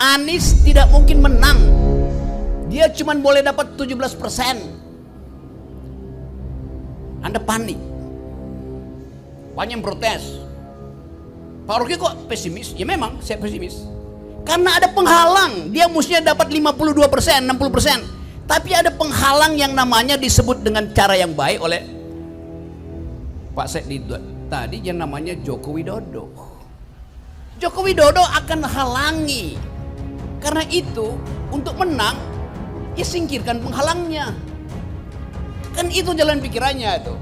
Anies tidak mungkin menang. Dia cuma boleh dapat 17%. Anda panik. Banyak yang protes. Pak Rocky kok pesimis? Ya memang saya pesimis. Karena ada penghalang. Dia mestinya dapat 52%, 60%. Tapi ada penghalang yang namanya disebut dengan cara yang baik oleh Pak Sekdi tadi yang namanya Joko Widodo. Joko Widodo akan halangi. Karena itu untuk menang ya singkirkan penghalangnya. Kan itu jalan pikirannya itu.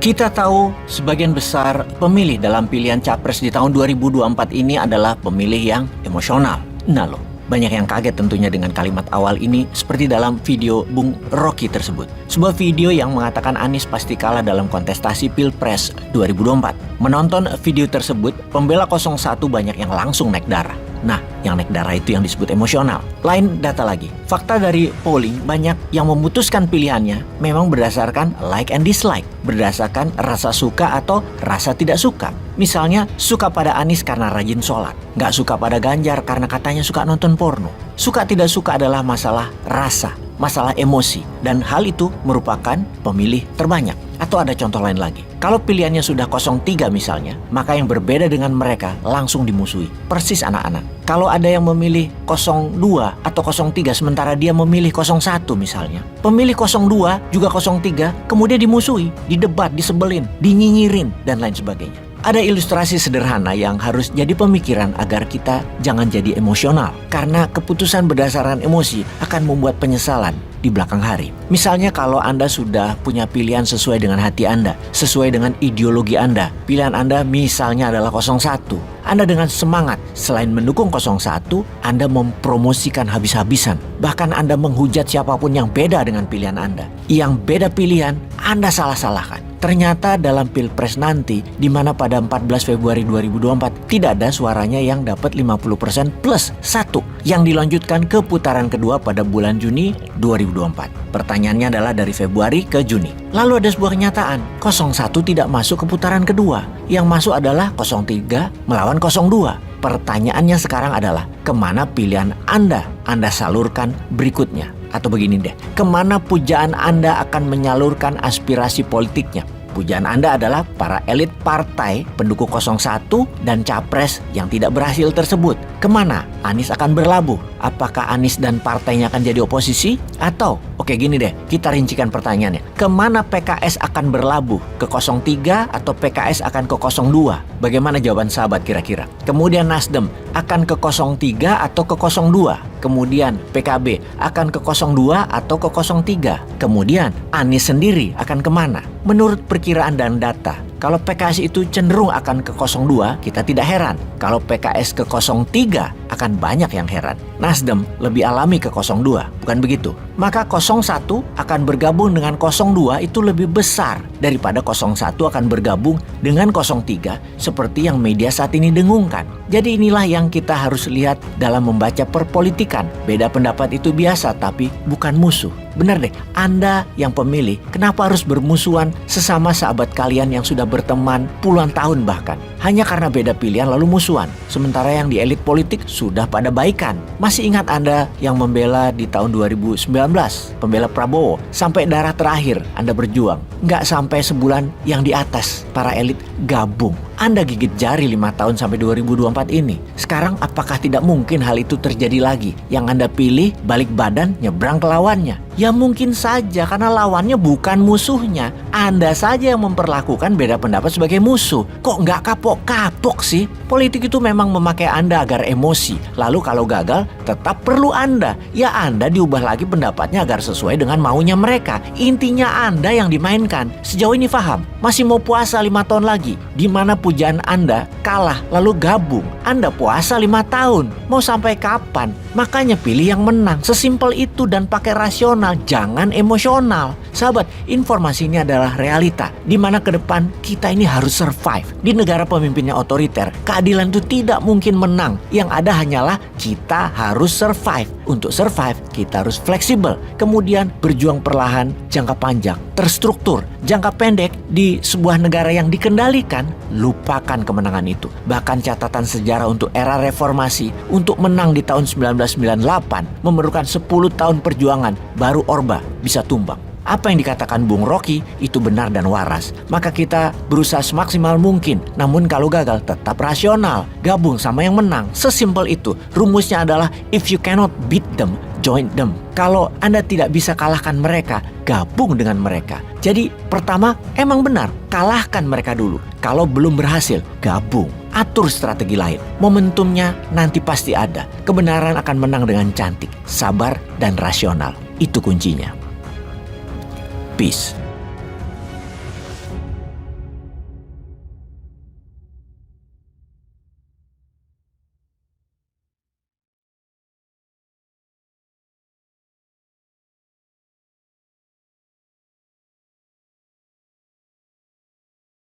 Kita tahu sebagian besar pemilih dalam pilihan capres di tahun 2024 ini adalah pemilih yang emosional. Nah loh, banyak yang kaget tentunya dengan kalimat awal ini seperti dalam video Bung Rocky tersebut. Sebuah video yang mengatakan Anies pasti kalah dalam kontestasi Pilpres 2024. Menonton video tersebut, pembela 01 banyak yang langsung naik darah. Nah, yang naik darah itu yang disebut emosional. Lain data lagi, fakta dari polling banyak yang memutuskan pilihannya memang berdasarkan like and dislike, berdasarkan rasa suka atau rasa tidak suka. Misalnya, suka pada Anies karena rajin sholat, nggak suka pada Ganjar karena katanya suka nonton porno. Suka tidak suka adalah masalah rasa, masalah emosi, dan hal itu merupakan pemilih terbanyak. Atau ada contoh lain lagi, kalau pilihannya sudah 03 misalnya, maka yang berbeda dengan mereka langsung dimusuhi, persis anak-anak. Kalau ada yang memilih 02 atau 03 sementara dia memilih 01 misalnya, pemilih 02 juga 03 kemudian dimusuhi, didebat, disebelin, dinyinyirin, dan lain sebagainya. Ada ilustrasi sederhana yang harus jadi pemikiran agar kita jangan jadi emosional. Karena keputusan berdasarkan emosi akan membuat penyesalan di belakang hari. Misalnya kalau Anda sudah punya pilihan sesuai dengan hati Anda, sesuai dengan ideologi Anda. Pilihan Anda misalnya adalah 01. Anda dengan semangat, selain mendukung 01, Anda mempromosikan habis-habisan. Bahkan Anda menghujat siapapun yang beda dengan pilihan Anda. Yang beda pilihan, Anda salah-salahkan. Ternyata dalam Pilpres nanti, di mana pada 14 Februari 2024 tidak ada suaranya yang dapat 50% plus 1 yang dilanjutkan ke putaran kedua pada bulan Juni 2024. Pertanyaannya adalah dari Februari ke Juni. Lalu ada sebuah kenyataan, 01 tidak masuk ke putaran kedua. Yang masuk adalah 03 melawan 02. Pertanyaannya sekarang adalah, kemana pilihan Anda salurkan berikutnya? Atau begini deh, kemana pujaan Anda akan menyalurkan aspirasi politiknya? Pujaan Anda adalah para elit partai pendukung 01 dan capres yang tidak berhasil tersebut. Kemana Anies akan berlabuh? Apakah Anies dan partainya akan jadi oposisi? Atau, oke gini deh, kita rincikan pertanyaannya. Kemana PKS akan berlabuh? Ke 03 atau PKS akan ke 02? Bagaimana jawaban sahabat kira-kira? Kemudian Nasdem akan ke 03 atau ke 02? Kemudian PKB akan ke 02 atau ke 03? Kemudian Anies sendiri akan kemana? Menurut perkiraan dan data, kalau PKS itu cenderung akan ke 02, kita tidak heran. Kalau PKS ke 03, akan banyak yang heran. Nasdem lebih alami ke 02, bukan begitu? Maka 01 akan bergabung dengan 02 itu lebih besar daripada 01 akan bergabung dengan 03 seperti yang media saat ini dengungkan. Jadi inilah yang kita harus lihat dalam membaca perpolitikan. Beda pendapat itu biasa, tapi bukan musuh. Benar deh, Anda yang pemilih, kenapa harus bermusuhan sesama sahabat kalian yang sudah berteman puluhan tahun bahkan? Hanya karena beda pilihan lalu musuhan. Sementara yang di elit politik sudah pada baikan. Masih ingat Anda yang membela di tahun 2019, pembela Prabowo, sampai darah terakhir Anda berjuang. Nggak sampai sebulan yang di atas para elit gabung. Anda gigit jari 5 tahun sampai 2024 ini. Sekarang apakah tidak mungkin hal itu terjadi lagi? Yang Anda pilih balik badan nyebrang ke lawannya. Ya mungkin saja karena lawannya bukan musuhnya. Anda saja yang memperlakukan beda pendapat sebagai musuh. Kok nggak kapok-kapok sih? Politik itu memang memakai Anda agar emosi. Lalu kalau gagal tetap perlu Anda. Ya Anda diubah lagi pendapatnya agar sesuai dengan maunya mereka. Intinya Anda yang dimainkan. Sejauh ini paham? Masih mau puasa 5 tahun lagi? Di mana pujaan Anda kalah lalu gabung? Anda puasa 5 tahun. Mau sampai kapan? Makanya pilih yang menang. Sesimpel itu dan pakai rasional, jangan emosional. Sahabat, informasi ini adalah realita di mana ke depan kita ini harus survive. Di negara pemimpinnya otoriter, keadilan itu tidak mungkin menang. Yang ada hanyalah kita harus survive. Untuk survive, kita harus fleksibel. Kemudian berjuang perlahan, jangka panjang, terstruktur. Jangka pendek di sebuah negara yang dikendalikan, lupakan kemenangan itu. Bahkan catatan sejarah untuk era reformasi, untuk menang di tahun 1998 memerlukan 10 tahun perjuangan baru Orba bisa tumbang. Apa yang dikatakan Bung Rocky itu benar dan waras. Maka kita berusaha semaksimal mungkin. Namun kalau gagal tetap rasional. Gabung sama yang menang. Sesimpel itu. Rumusnya adalah if you cannot beat them, join them. Kalau Anda tidak bisa kalahkan mereka, gabung dengan mereka. Jadi pertama emang benar, kalahkan mereka dulu. Kalau belum berhasil, gabung. Atur strategi lain. Momentumnya nanti pasti ada. Kebenaran akan menang dengan cantik, sabar, dan rasional. Itu kuncinya. Peace.